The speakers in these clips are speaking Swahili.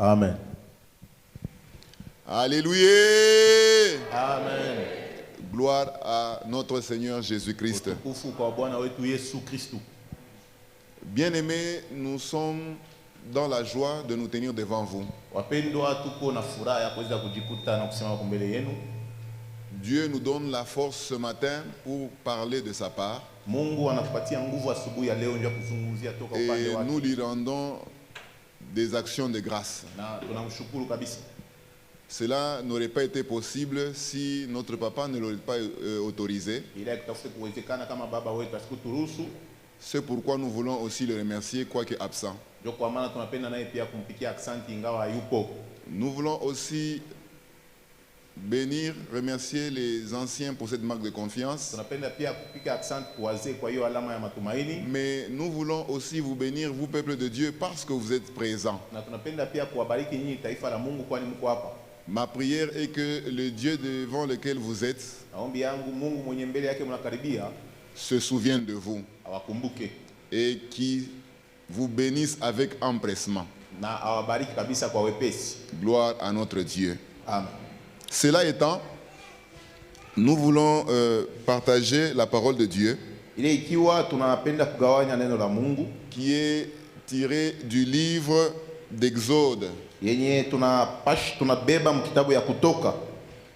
Amen. Alléluia. Amen. Gloire à notre Seigneur Jésus-Christ. Bien-aimés, nous sommes dans la joie de nous tenir devant vous. Dieu nous donne la force ce matin pour parler de sa part. Et nous lui rendons des actions de grâce. Cela n'aurait pas été possible si notre papa ne l'aurait pas autorisé. C'est pourquoi nous voulons aussi le remercier, quoique absent. Nous voulons aussi bénir, remercier les anciens pour cette marque de confiance. Mais nous voulons aussi vous bénir, vous peuple de Dieu, parce que vous êtes présents. Ma prière est que le Dieu devant lequel vous êtes se souvienne de vous et qui vous bénisse avec empressement. Gloire à notre Dieu. Amen. Cela étant, nous voulons partager la parole de Dieu qui est tirée du livre d'Exode.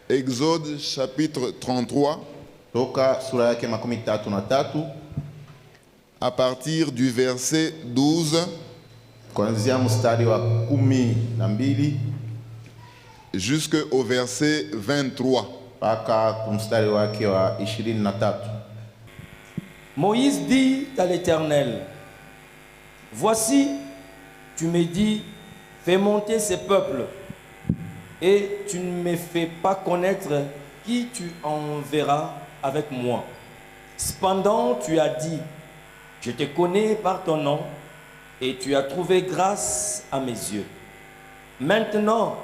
Exode chapitre 33 à partir du verset 12 jusqu'au verset 23. Moïse dit à l'Éternel: voici, tu me dis, fais monter ces peuples, et tu ne me fais pas connaître qui tu enverras avec moi. Cependant, tu as dit, je te connais par ton nom, et tu as trouvé grâce à mes yeux. Maintenant,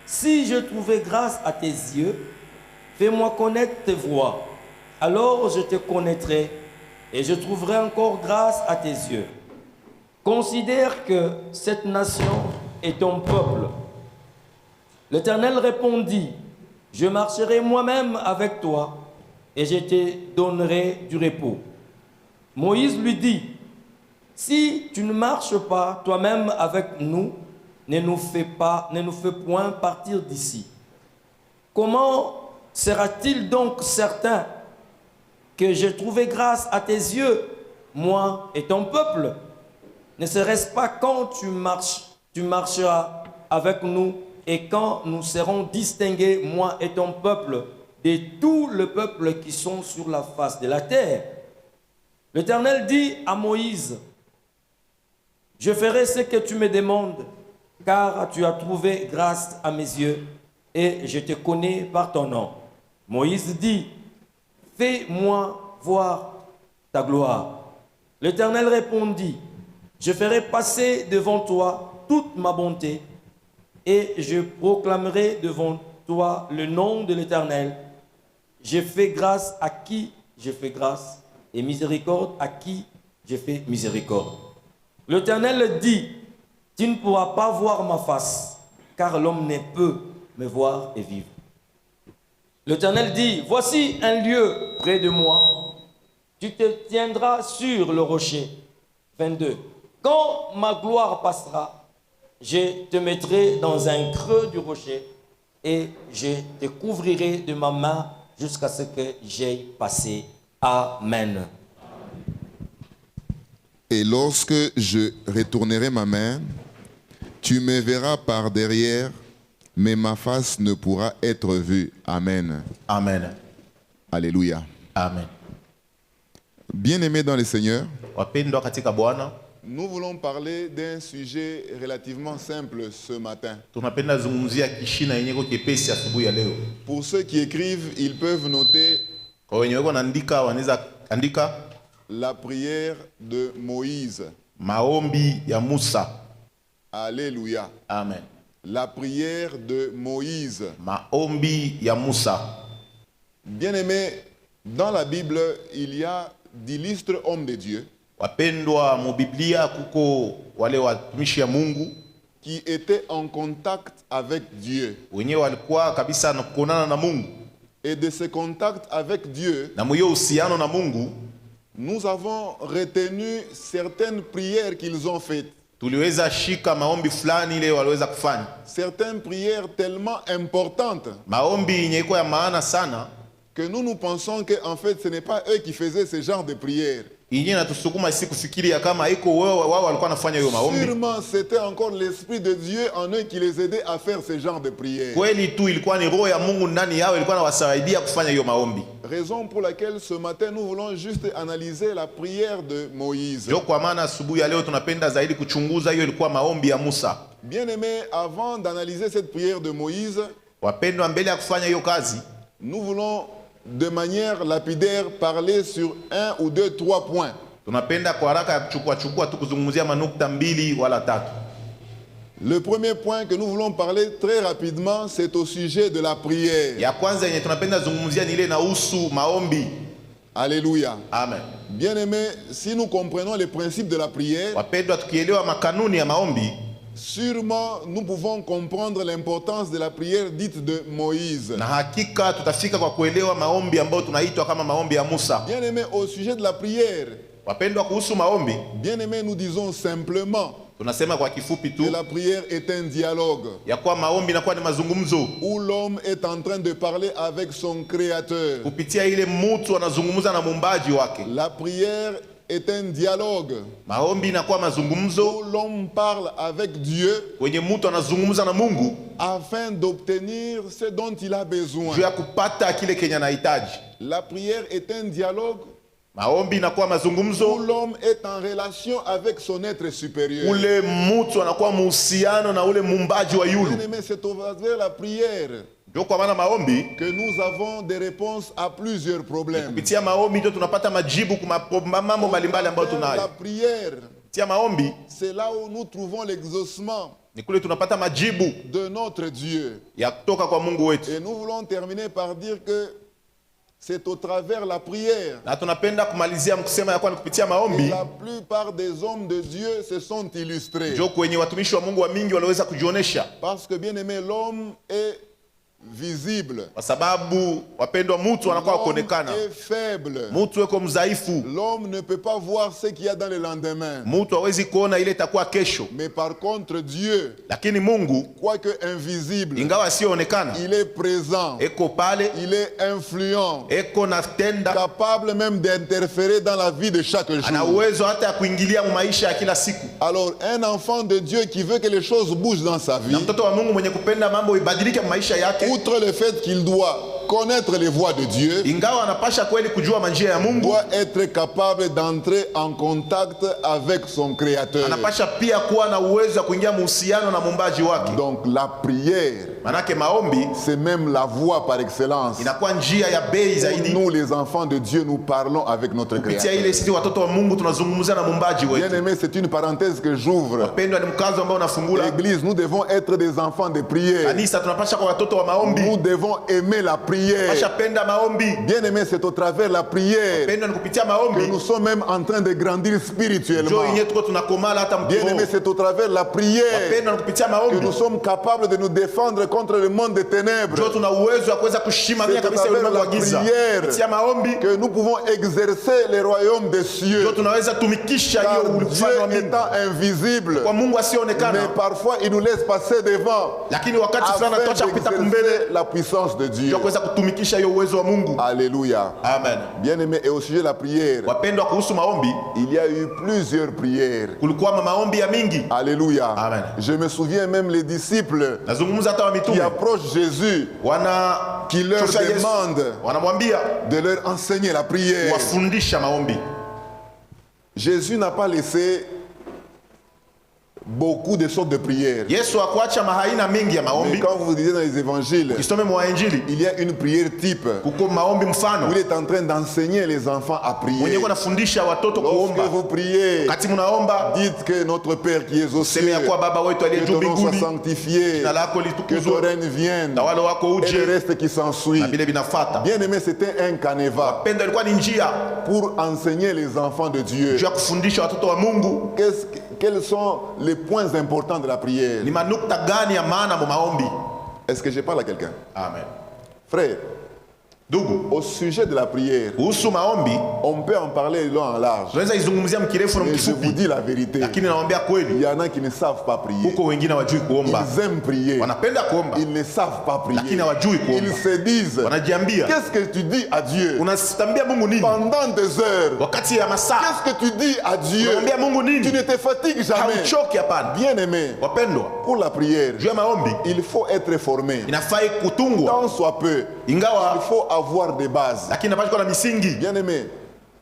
si je trouvais grâce à tes yeux, fais-moi connaître tes voies. Alors je te connaîtrai, et je trouverai encore grâce à tes yeux. Considère que cette nation est ton peuple. L'Éternel répondit: je marcherai moi-même avec toi, et je te donnerai du repos. Moïse lui dit: si tu ne marches pas toi-même avec nous, ne nous fais point partir d'ici. Comment sera-t-il donc certain que j'ai trouvé grâce à tes yeux, moi et ton peuple? Ne serait-ce pas quand tu marcheras avec nous et quand nous serons distingués, moi et ton peuple, de tout le peuple qui sont sur la face de la terre? L'Éternel dit à Moïse: je ferai ce que tu me demandes, car tu as trouvé grâce à mes yeux, et je te connais par ton nom. Moïse dit: fais-moi voir ta gloire. L'Éternel répondit: je ferai passer devant toi toute ma bonté, et je proclamerai devant toi le nom de l'Éternel. Je fais grâce à qui je fais grâce, et miséricorde à qui je fais miséricorde. L'Éternel dit: tu ne pourras pas voir ma face, car l'homme ne peut me voir et vivre. L'Éternel dit: voici un lieu près de moi, tu te tiendras sur le rocher. 22. Quand ma gloire passera, je te mettrai dans un creux du rocher, et je te couvrirai de ma main jusqu'à ce que j'aie passé. Amen. Et lorsque je retournerai ma main, tu me verras par derrière, mais ma face ne pourra être vue. Amen. Amen. Alléluia. Amen. Bien-aimés dans le Seigneur, nous voulons parler d'un sujet relativement simple ce matin. Pour ceux qui écrivent, ils peuvent noter la prière de Moïse. Maombi ya Musa. Alléluia. Amen. La prière de Moïse. Maombi ya Musa. Bien-aimés, dans la Bible, il y a d'illustres hommes de Dieu wapendwa mu Biblia kuko wale watumishi ya Mungu qui étaient en contact avec Dieu. wenyewe walikuwa kabisa na kuonana na Mungu, Et de ce contact avec Dieu, na mwiyo uhusiano na Mungu nous avons retenu certaines prières qu'ils ont faites. tuliweza shika maombi fulani ile waliweza kufanya, Certaines prières tellement importantes maombi yenye iko ya maana sana, que nous pensons qu'en fait ce n'est pas eux qui faisaient ce genre de prières. yenye natusukuma sisi kufikiria kama iko wao walikuwa nafanya hiyo maombi. Sûrement c'était encore l'Esprit de Dieu en eux qui les aidait à faire ce genre de prières. Kweli tu ilikuwa ni roho ya Mungu ndani yao ilikuwa inawasaidia kufanya hiyo maombi. Raison pour laquelle ce matin nous voulons juste analyser la prière de Moïse. Ndio kwa maana asubuhi ya leo tunapenda zaidi kuchunguza hiyo ilikuwa maombi ya Musa. Bien-aimés, avant d'analyser cette prière de Moïse, Wapendwa, mbele ya kufanya hiyo kazi, nous voulons de manière lapidaire parler sur 1 ou 2, 3 points. tunapenda kwa haraka ya kuchukua tu kuzungumzia manukta 2 wala 3. Le premier point que nous voulons parler très rapidement, c'est au sujet de la prière. Ya kwanza yenye tunapenda zungumzia ni ile inahusu maombi. Alléluia. Amen. Bien-aimés, si nous comprenons les principes de la prière, Wapendwa, tukielewa makanuni ya maombi, sûrement nous pouvons comprendre l'importance de la prière dite de Moïse. na hakika tutafika kwa kuelewa maombi ambayo tunaitwa kama maombi ya Musa. Bien-aimés, au sujet de la prière, Wapendwa, kuhusu maombi bien-aimés, nous disons simplement tunasema kwa kifupi tu que la prière est un dialogue ya kuwa maombi inakuwa ni mazungumzo, où l'homme est en train de parler avec son Créateur. kupitia ile mtu anazungumza na muumbaji wake. La prière est un dialogue Maombi inakuwa mazungumzo où l'homme parle avec Dieu wenye mtu anazungumza na Mungu afin d'obtenir ce dont il a besoin. juu ya kupata kile kenye anahitaji. La prière est un dialogue Maombi inakuwa où mazungumzo l'homme est en relation avec son être supérieur. ule mtu anakuwa muhusiano na ule muumbaji wa yulu. Bien-aimés, c'est au travers la prière Ndio kwa maana maombi, que nous avons des réponses à plusieurs problèmes. kupitia maombi ndio tunapata majibu kwa mambo mbalimbali ambayo La tunayo. prière, Kupitia maombi c'est là où nous trouvons l'exaucement ni kule tunapata majibu de notre Dieu. ya kutoka kwa Mungu wetu, Et nous voulons terminer par dire que c'est au travers la prière na tunapenda kumalizia mkusema ya kuwa ni kupitia que maombi la plupart des hommes de Dieu se sont illustrés. ndio kwenye watumishi wa Mungu wa mingi waliweza kujionesha, Parce que bien aimé, l'homme est visible. kwa sababu wapendwa, mtu anakuwa L'homme kuonekana, est faible. mtu yuko mdhaifu, L'homme ne peut pas voir ce qu'il y a dans le lendemain. mtu hawezi kuona ile itakuwa kesho. Mais par contre, Dieu, Lakini Mungu quoique invisible, ingawa asiyoonekana, il est présent, eko pale, il est influent, eko na tenda, capable même d'interférer dans la vie de chaque ana jour. uwezo hata ya kuingilia maisha ya kila siku. Alors, un enfant de Dieu qui veut que les choses bougent dans sa vie, Na mtoto wa Mungu mwenye kupenda mambo ibadilike maisha yake, outre le fait qu'il doit connaître les voies de Dieu, ingawa anapasha kweli kujua manjia ya Mungu, doit être capable d'entrer en contact avec son Créateur. anapasha pia kuwa na uwezo wa kuingia muhusiano na muumbaji wake. Donc la prière, Manake maombi c'est même la voie par excellence. inakuwa njia ya bei zaidi. Nous, les enfants de Dieu, nous parlons avec notre Kupitia Créateur. ile sisi watoto wa Mungu tunazungumza na muumbaji Bien wetu. aimé, c'est une parenthèse que j'ouvre. Pendwa ni mkazo ambao unafungula. L'église, nous devons être des enfants de prière. Kanisa tunapasha kwa watoto wa maombi. Nous devons aimer la prière. Pasha penda maombi. Bien aimé, c'est au travers de la prière Pendwa ni kupitia que maombi. nous sommes même en train de grandir spirituellement. Njoo yenyewe tuko tunakomala hata Bien aimé, mkiroho. c'est au travers de la prière Pendwa ni kupitia que maombi. nous sommes capables de nous défendre contre le monde des ténèbres. Njoo tuna uwezo wa kuweza kushimamia kabisa ulimwengu wa giza. Kupitia maombi Que nous pouvons exercer les royaumes des cieux. njoo tunaweza tumikisha Car hiyo Dieu ufalme wa Mungu. étant invisible, Kwa Mungu mais asionekana, parfois il nous laisse passer devant lakini wakati fulani afin anatosha kupita kumbele d'exercer la puissance de Dieu. ndio kuweza kutumikisha hiyo uwezo wa Mungu. Alléluia. Amen. Bien aimé, et au sujet de la prière, Wapendwa, kuhusu maombi il y a eu plusieurs prières. kulikuwa maombi ya mingi. Alléluia. Amen. Je me souviens même les disciples Nazungumza hata wa qui mitume approchent Jésus, qui leur shosha Yesu, demandent wanamwambia de leur enseigner la prière. wafundisha maombi. Jésus n'a pas laissé beaucoup de sortes de prières. Yesu hakuacha mahaina mingi ya Mais maombi. quand vous lisez dans les évangiles, Kisome mwa Injili il y a une prière type kuko maombi où mfano il est en train d'enseigner les enfants à mwenye prier. kwa nafundisha watoto Lorsque kuomba. vous priez, Kati munaomba dites que notre Père qui est aux sema cieux, ya kuwa Baba wetu aliye que juu ton nom soit mbinguni, sanctifié, jina lako que ton litukuzwe, règne vienne, tawala wako et le uje, reste qui s'ensuit. na vile vinafata. Bien aimé, c'était un canevas Pendo ilikuwa ni njia pour enseigner les enfants de Dieu. juu ya kufundisha watoto wa Mungu Quels sont les points importants de la prière. Ni manukta gani ya maana mu maombi? Est-ce que je parle à quelqu'un? Amen. Frère, Ndugu, au sujet de la prière, kuhusu maombi on peut en parler long en large. tunaweza izungumzia mkirefu na Mais je vous mkifupi, dis la vérité. lakini nawaambia Il kweli, y en a qui ne savent pas prier. huko wengine hawajui kuomba. Ils aiment prier. Wanapenda kuomba Ils ne savent pas prier. lakini hawajui Ils kuomba. se disent, Wanajiambia, qu'est-ce que tu dis à Dieu unastambia Mungu nini pendant des heures? wakati ya masaa? Qu'est-ce que tu dis à Dieu? Unamwambia Mungu Tu nini? ne te fatigues jamais. Hauchoki hapana. Bien-aimé, Wapendwa, pour la prière, juu ya maombi il faut être formé. inafai kutungwa, Tant soit peu, il ingawa faut avoir des bases. lakini inapaswa kuwa na misingi. Bien-aimé,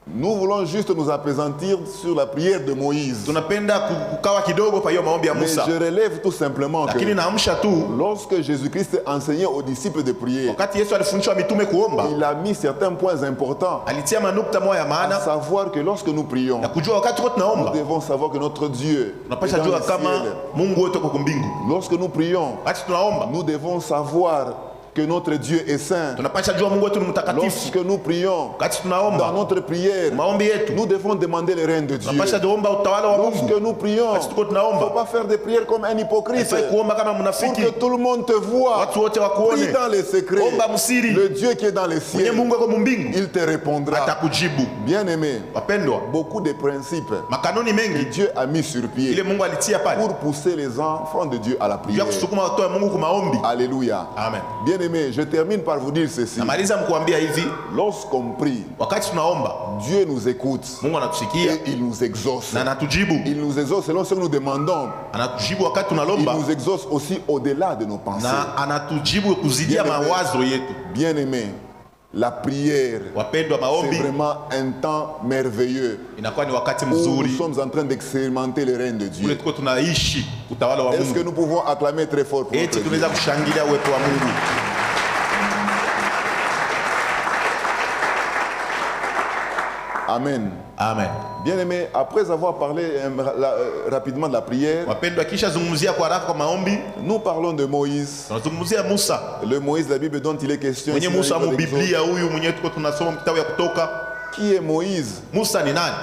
nous voulons juste nous appesantir sur la prière de Moïse. Tunapenda kukawa kidogo pa hiyo maombi ya Mais Musa, je relève tout simplement lakini que naamsha tu, lorsque Jésus-Christ enseignait aux disciples de prier, wakati Yesu alifundisha mitume kuomba, il a mis certains points importants. alitia manukta moja ya À maana savoir que lorsque nous prions, na kujua wakati tuko nous tunaomba, devons savoir que notre Dieu est tunapasha dans jua le kama ciel. Mungu wetu uko mbingu. Lorsque nous prions, Wakati tunaomba, nous devons savoir que notre Dieu est saint. tunapasha jua Mungu wetu ni mtakatifu. Lorsque nous prions, Wakati dans tunaomba notre prière, maombi yetu, nous devons demander le règne de Dieu. tunapasha kuomba utawala wa Lorsque Mungu. nous prions, Wakati tuko il ne faut tunaomba, pas faire des prières comme un hypocrite. haifai kuomba kama Pour mnafiki, que tout le monde te voit. watu wote Prie wakuone. dans les secrets. Omba msiri, Le Dieu qui est dans les mwenye cieux, Mungu ako mbingu il te répondra. atakujibu. Bien-aimé, Wapendwa, beaucoup de principes makanuni que mengi Dieu a mis sur ile pied Mungu alitia pale pour pousser les enfants de Dieu à la juu prière. ya kusukuma watoto wa Mungu kwa maombi. Alléluia. Amen. Bien-aimé, je termine par vous dire ceci. Namaliza mkuambia hivi, Lorsqu'on prie, wakati tunaomba Dieu nous écoute Mungu anatusikia et il nous exauce. na anatujibu. Il nous exauce selon ce que nous demandons. Anatujibu wakati Il tunalomba nous exauce aussi au-delà de nos pensées. na anatujibu kuzidia Bien-aimé. mawazo yetu. Bien-aimé, la prière, Wapendwa, c'est maombi vraiment un temps merveilleux inakuwa ni wakati où nous mzuri sommes en train d'expérimenter le règne de ule Dieu. tuko tunaishi utawala wa Est-ce que Mungu. nous pouvons acclamer très fort pour notre Eti Dieu? tunaweza kushangilia uwepo wa Mungu. Amen. Amen. Bien-aimé, après avoir parlé rapidement de la prière, Wapendwa, kisha zungumzia kwa haraka kwa maombi, nous parlons de Moïse. tunazungumzia Musa. Le Moïse de la Bible dont il est question Mwenye ici dans Musa le livre mu d'Exode. Biblia huyu mwenye tuko tunasoma kitabu ya Kutoka. Qui est Moïse? Musa ni nani?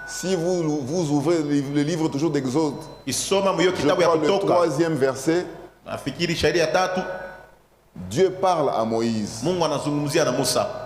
Si vous ouvrez le livre toujours d'Exode, Isoma mwiyo je kitabu ya crois le Kutoka. 3e verset, Nafikiri shairi ya 3, Dieu parle à Moïse. Mungu anazungumzia na Musa.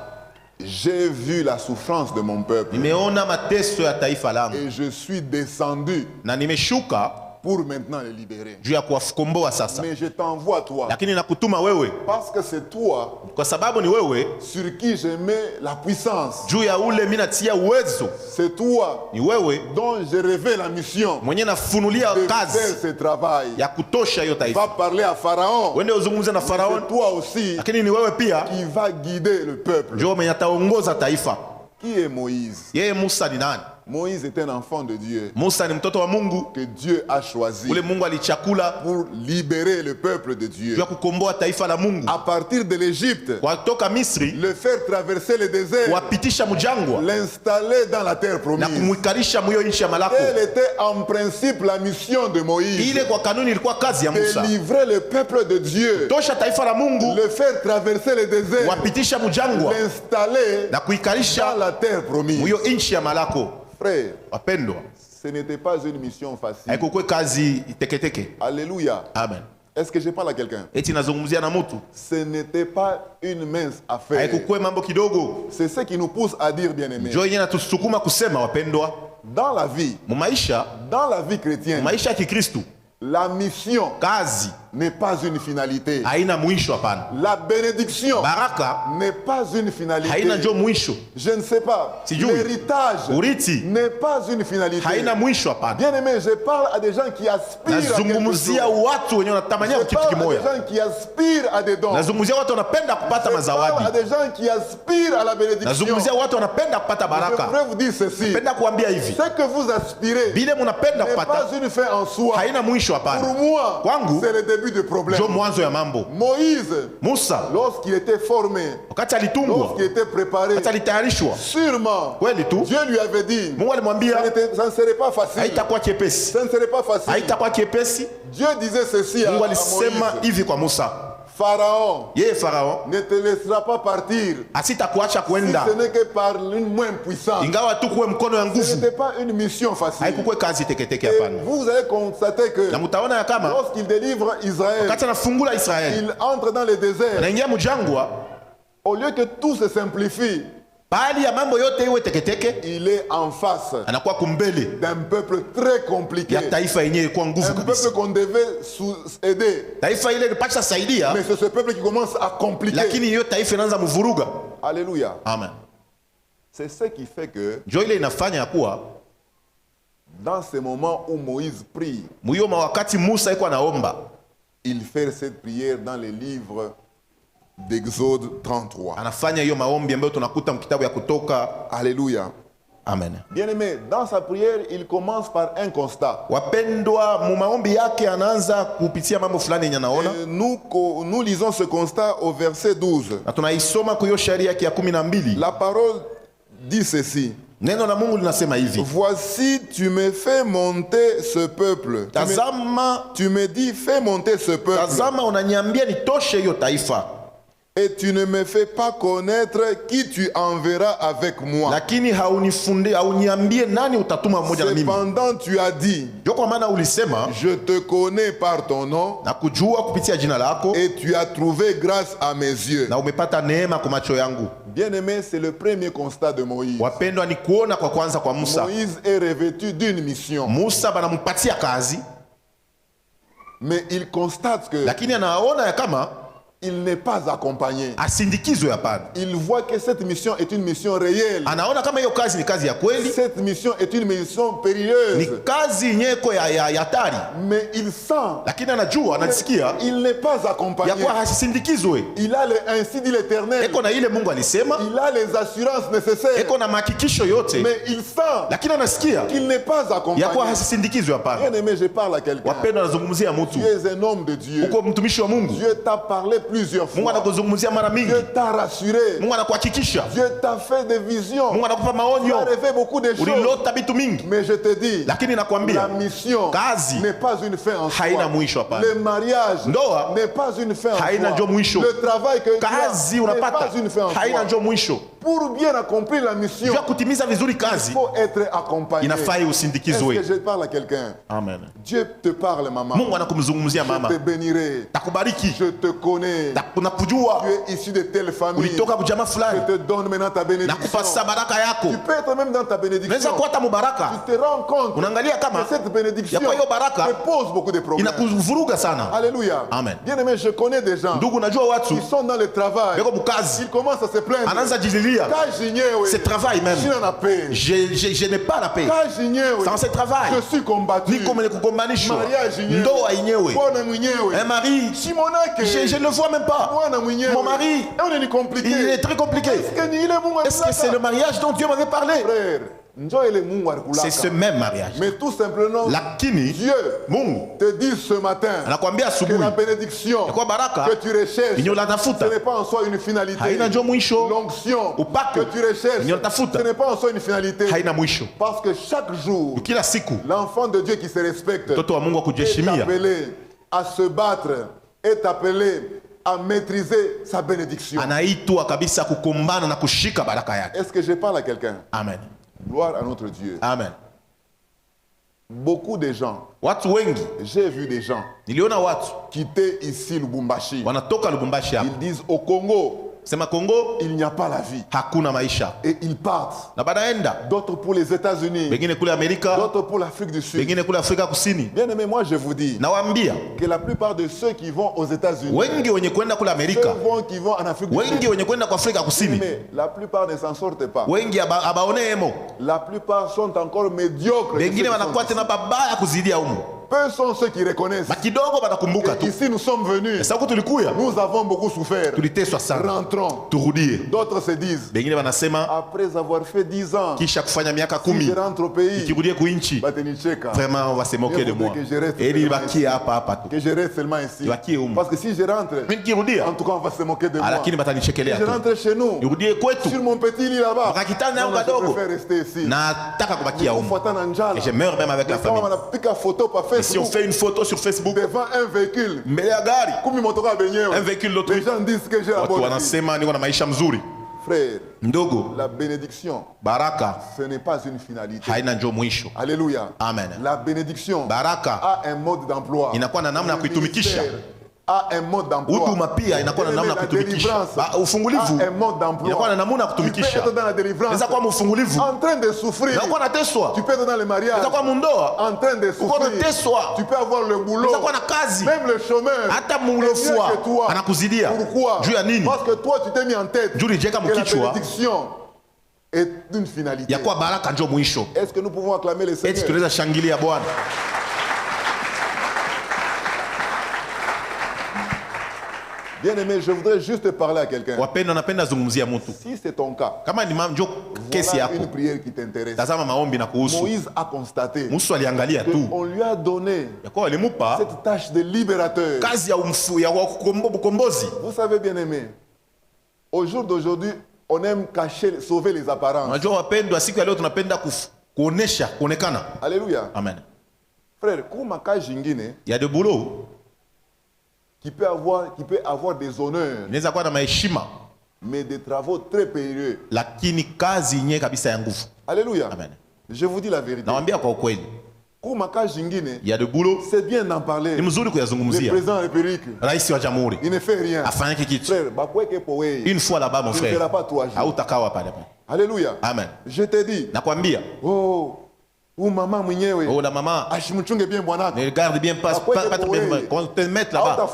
J'ai vu la souffrance de mon peuple Nimeona mateso ya taifa langu et je suis descendu na nimeshuka pour maintenant les libérer. juu ya kuwakomboa sasa, Mais je t'envoie toi, lakini nakutuma wewe parce que c'est toi kwa sababu ni wewe sur qui je mets la puissance. juu ya ule mimi natia uwezo. C'est toi Ni wewe dont je rêvais la mission mwenye nafunulia de faire kazi ce travail. ya kutosha hiyo Va taifa. parler à Pharaon. Wende uzungumze na C'est Farao, toi aussi lakini ni wewe pia qui va guider le peuple. ndio mwenye ataongoza taifa. Qui est Moïse? Yeye Musa ni nani? Moïse est un enfant de Dieu Musa ni mtoto wa Mungu, que Dieu a choisi ule Mungu alichakula pour libérer le peuple de Dieu. juu ya kukomboa taifa la Mungu, À partir de l'Égypte, watoka Misri, le faire traverser le désert, wapitisha mjangwa l'installer dans la terre na promise. kumwikarisha mwiyo nchi ya malako. Quelle était en principe la mission de Moïse? Ile kwa kanuni ilikuwa kazi ya Musa, De livrer le peuple de Dieu, tosha taifa la Mungu, le faire traverser le désert, wapitisha mjangwa l'installer na dans kuikarisha la terre promise. mwiyo nchi ya malako. Frère, Wapendwa, ce n'était pas une mission facile. haikukuwa kazi teketeke. Alléluia. Amen. Est-ce que je parle à quelqu'un? Eti nazungumzia na mtu, Ce n'était pas une mince affaire. haikukuwa mambo kidogo. C'est ce qui nous pousse à dire, bien-aimés, Ndio yenyewe natusukuma kusema, wapendwa, dans la vie mu vie chrétienne, maisha ya Kikristo, la mission kazi n'est pas une finalité. haina mwisho. Hapana, La bénédiction baraka n'est pas une finalité. haina njo mwisho. Je ne sais pas. Sijui. L'héritage Urithi n'est pas une finalité. haina mwisho. Hapana, Bien-aimé, je parle à des gens qui aspirent à quelque chose. nazungumzia watu wenye wanatamania Je kitu parle à des kimoja. gens qui aspirent à des dons. Nazungumzia watu wanapenda kupata Je parle à mazawadi. des gens qui aspirent à la bénédiction. Nazungumzia watu wanapenda kupata Je baraka. voudrais vous dire ceci. Napenda kuambia hivi, Ce que vous aspirez vile munapenda n'est kupata pas une fin en soi. haina mwisho. Pour Hapana, moi, Kwangu, c'est le début du problème. njo mwanzo ya mambo. Moïse, Musa lorsqu'il était formé, wakati alitungwa, lorsqu'il était préparé, wakati alitayarishwa, sûrement, kweli tu Dieu lui avait dit, Mungu alimwambia ça ne serait pas facile. haitakuwa chepesi, Ça ne serait pas facile. haitakuwa chepesi. Dieu disait ceci à Mungu Moïse. alisema hivi kwa Musa, Pharaon yeye Farao ne te laissera pas partir asitakuacha si kwenda, ce n'est que par une main puissante. ingawa tu kuwe mkono ya Ce nguvu, n'était pas une mission facile. haikukuwe kazi teketeke. Et Hapana. vous allez constater que Na mutaona ya kama lorsqu'il délivre Israël, wakati anafungula Israeli, il entre dans le désert. anaingia mjangwa, Au lieu que tout se simplifie, bali ya mambo yote iwe teketeke, il est en face anakuwa kumbele d'un peuple très compliqué. ya taifa yenyewe ilikuwa nguvu Un kabisa. peuple qu'on devait aider. Taifa ile ilipasha saidia, Mais c'est ce peuple qui commence à compliquer. lakini hiyo taifa inaanza mvuruga. Alléluia. Amen. C'est ce qui fait que Ndio ile inafanya ya kuwa dans ce moment où Moïse prie, muyoma, wakati Musa iko anaomba, il fait cette prière dans les livres d'Exode 33. anafanya hiyo maombi ambayo tunakuta mkitabu ya Kutoka. Alléluia. Amen. Bien-aimé, dans sa prière, il commence par un constat. Wapendwa, mu maombi yake anaanza kupitia mambo fulani yenye anaona, Et nous lisons ce constat au verset 12. na tunaisoma kwa hiyo sharia yake ya 12. La parole dit ceci. Neno la Mungu linasema hivi: Voici, tu me fais monter ce peuple. Tu me dis, fais monter ce peuple. tazama unaniambia nitoshe hiyo taifa, Et tu ne me fais pas connaître qui tu enverras avec moi. lakini hauniambie nani utatuma mmoja na mimi. Cependant, tu as dit, Ndio kwa maana ulisema je te connais par ton nom, na kujua kupitia jina lako, et tu as trouvé grâce à mes yeux. na umepata neema kwa macho yangu. Bien-aimé, c'est le premier constat de Moïse. Wapendwa, ni kuona kwa kwanza kwa Musa. Moïse est revêtu d'une mission. Musa banampatia kazi, Mais il constate que lakini anaona ya kama il n'est pas accompagné. asindikizwe. Hapana, Il voit que cette mission est une mission réelle. anaona kama hiyo kazi ni kazi ya kweli, Cette mission est une mission ni périlleuse. kazi yenyeko ya hatari, Mais il sent lakini anajua, anasikia il n'est pas ya accompagné. kuwa hasindikizwe. Il a ainsi dit l'Éternel. Eko na ile Mungu alisema, Il a les assurances nécessaires. eko na mahakikisho yote, Mais il sent lakini anasikia qu'il n'est pas ya kuwa accompagné. hasindikizwe. Hapana. Bien aimé, je parle à quelqu'un. Wapendwa, anazungumzia mtu, Tu es un homme de Dieu. uko mtumishi wa Mungu. Dieu t'a parlé plusieurs Mungu fois. anakuzungumzia mara mingi, Dieu t'a rassuré. Mungu anakuhakikisha, Dieu t'a fait des visions. Mungu anakupa Tu maonyo, as rêvé beaucoup de choses. ulilota vitu mingi, Mais je te dis, lakini la nakwambia mission kazi n'est pas une fin en haina soi. mwisho. Hapana. Le mariage Ndoa n'est pas une fin en haina njo soi. mwisho. Le travail que tu as Kazi n'est pas unapata une fin en haina soi. njo mwisho. Pour bien accomplir la mission, Jua kutimiza vizuri il kazi faut être accompagné. inafaa Est-ce que usindikizwe. je parle à quelqu'un? Amen. Dieu te parle, maman. Mungu anakumzungumzia Je mama, te bénirai. takubariki, Je te connais. nakujua Tu es issu de telle famille. ulitoka kujama fulani, Je te donne maintenant ta bénédiction. nakupasa baraka yako. Tu peux être même dans ta Unaweza bénédiction. kuwa hata mubaraka, Tu te rends compte unaangalia que kama cette bénédiction ya kwa hiyo baraka te pose beaucoup de problèmes. inakuvuruga sana. Alléluia. Amen. Bien aimé, je connais des gens Ndugu, najua watu qui sont dans le travail. beko mukazi, Ils commencent à se plaindre. anaanza jililia, c'est travail même, Je n'en ai pas. je n'ai pas la paix. Sans ce travail Je suis combattu. niko mwenye kugombanishwa, Mariage yenyewe. ndoa yenyewe, Bwana mwenyewe. un mari, Simonake. je ne le vois même pas. Bwana mwenyewe. Mon mari, On est compliqué. il est très compliqué. Est-ce que c'est le mariage dont Dieu m'avait parlé? Frère, njoo ile Mungu alikulaka. C'est ce même mariage. Mais tout simplement, Lakini Dieu Mungu te dit ce matin anakuambia que asubuhi la bénédiction ya kwa baraka que tu recherches, yenye ce unatafuta n'est pas en soi une finalité. haina njo mwisho, L'onction upako que tu recherches, yenye unatafuta ce n'est pas en soi une finalité. haina mwisho. Parce que chaque jour, Kila siku l'enfant de Dieu qui se respecte mtoto wa Mungu est akujiheshimia appelé à se battre, est appelé à maîtriser sa bénédiction. anaitwa kabisa kukumbana na kushika baraka yake. Est-ce que je parle à quelqu'un? Amen. Gloire à notre Dieu. Amen. Beaucoup de gens, Watu wengi, j'ai vu des gens niliona watu quitter ici Lubumbashi. wanatoka Lubumbashi hapa, Ils disent au Congo, sema Kongo il n'y a pas la vie. hakuna maisha, Et ils partent. na banaenda D'autres pour les États-Unis, wengine kule Amerika, d'autres pour l'Afrique du Sud. wengine kule Afrika Kusini. Bien aimé, moi je vous dis Nawaambia que la plupart de ceux qui vont aux États-Unis, wengi wenye kwenda kule ceux Amerika, qui vont en Afrique du wengi Sud, wenye kwenda kwa Afrika Kusini, mais la plupart ne s'en sortent pas. wengi abaoneemo, La plupart sont encore médiocres. que ceux wengine qui sont wanakuwa ici. tena babaya kuzidia humo. Peu sont ceux qui reconnaissent Kidogo batakumbuka que tu. ici nous sommes venus, Sasa huko tulikuya, nous avons beaucoup souffert. tuliteswa sana, Rentrons. turudie. D'autres se disent, Wengine wanasema après avoir fait 10 ans, kisha kufanya miaka si 10 je rentre au pays, nikirudie kuinchi, batanicheka. vraiment on va se moquer de moi. Que je reste Eli seulement bakie ici. hapa hapa tu. Que je reste seulement ici. Ibakie humu. Parce que si je rentre, Mimi nikirudia, en tout cas on va se moquer de moi. lakini Si batanichekelea je tu. rentre chez nous, Nirudie kwetu, sur mon petit lit là-bas, wakakitana yangu non, je kadogo, préfère rester ici. nataka kubakia humo. Kufuatana na njala. Et je meurs même avec la Kama famille. wanapika photo pa Facebook, Et si on fait une photo sur Facebook devant un véhicule, mbele ya gari, kumi motoka benyewe, un véhicule d'autre, les gens disent que j'ai la watu bonne vie. wanasema niko na maisha mzuri. Frère, Ndogo, la bénédiction, baraka ce n'est pas une finalité. haina njo mwisho. Alléluia. Amen. La bénédiction Baraka a un mode d'emploi. inakuwa na namna ya Le kuitumikisha. ministère a un mode d'emploi. Huduma pia inakuwa na namna ya La kutumikisha. délivrance Ufungulivu a un mode d'emploi. inakuwa na namna ya Tu peux kutumikisha. être dans la délivrance Inaweza kuwa mfungulivu, en train de souffrir. inakuwa nateswa. Tu peux être dans le mariage Inaweza kuwa mundoa, en train de uko souffrir. nateswa. Tu peux avoir le boulot. Inaweza kuwa na kazi. Même le chômeur Hata est mieux mulofua que toi. anakuzidia. Pourquoi? Juu ya nini? Parce que toi tu t'es mis en tête Juu ulijiweka que la mkichwa bénédiction est une finalité. ya kuwa baraka njo mwisho. Est-ce que nous pouvons acclamer le Eti Seigneur? tunaweza shangilia Bwana. Bien aimé, je voudrais juste parler à quelqu'un. Wapenda, napenda zungumzia mtu. Si c'est ton cas, Kama ni njo kesi voilà yako, une prière qui t'intéresse. tazama maombi na kuhusu. Moïse a constaté Musu aliangalia tu qu'on lui a donné ya kuwa walimupa cette tâche de libérateur. kazi ya ukombozi. Vous savez, bien aimé, au jour d'aujourd'hui, on aime cacher, sauver les apparences. Unajua wapendwa, siku ya leo tunapenda kuonekana. Alléluia. Amen. Frère, kuma kazi ingine Il y a de boulot, qui peut avoir des honneurs, inaweza kuwa na maheshima, mais des travaux très périlleux. lakini kazi yenyewe kabisa ya nguvu. Alléluia. Amen. Je vous dis la vérité. Nawaambia kwa ukweli, Kuma kazi ingine, il y a de boulot, c'est bien d'en parler. ni mzuri Le kuyazungumzia. président de la République, Rais wa jamhuri il ne fait rien. afanyake kitu. Frère, bakweke powe. Une fois là-bas mon Tu ne feras frère, pas 3 jours. hautakawa pale. Alléluia. Amen. Je te dis, Nakwambia, ou maman mwenyewe, oh la maman, ashimchunge bien bwanako. ne regarde bien pas quand te mettre là-bas,